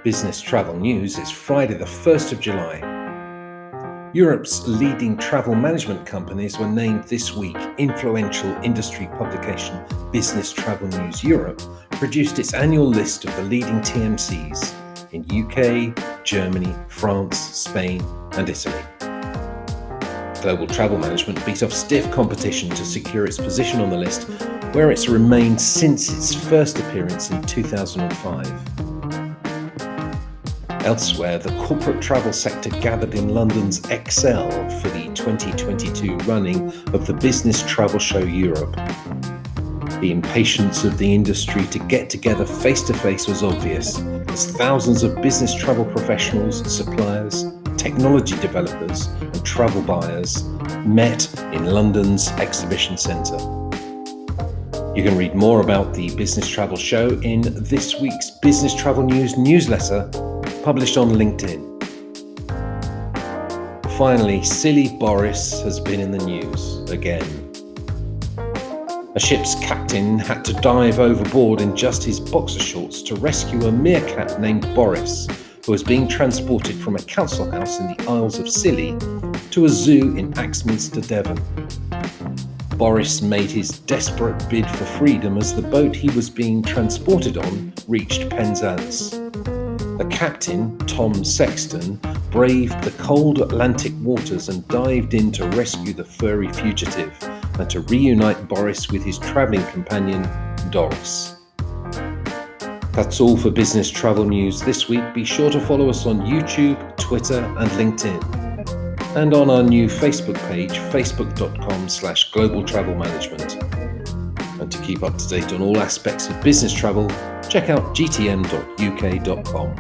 Business Travel News is Friday the 1st of July. Europe's leading travel management companies were named this week. Influential industry publication Business Travel News Europe produced its annual list of the leading TMCs in UK, Germany, France, Spain and Italy. Global Travel Management beat off stiff competition to secure its position on the list, where it's remained since its first appearance in 2005. Elsewhere, the corporate travel sector gathered in London's Excel for the 2022 running of the Business Travel Show Europe. The impatience of the industry to get together face-to-face was obvious, as thousands of business travel professionals, suppliers, technology developers and travel buyers met in London's exhibition centre. You can read more about the Business Travel Show in this week's Business Travel News newsletter, published on LinkedIn. Finally, silly Boris has been in the news again. A ship's captain had to dive overboard in just his boxer shorts to rescue a meerkat named Boris, who was being transported from a council house in the Isles of Scilly to a zoo in Axminster, Devon. Boris made his desperate bid for freedom as the boat he was being transported on reached Penzance. The captain, Tom Sexton, braved the cold Atlantic waters and dived in to rescue the furry fugitive and to reunite Boris with his travelling companion, Doris. That's all for Business Travel News this week. Be sure to follow us on YouTube, Twitter and LinkedIn, and on our new Facebook page, facebook.com/Global Travel Management. And to keep up to date on all aspects of business travel, check out gtm.uk.com.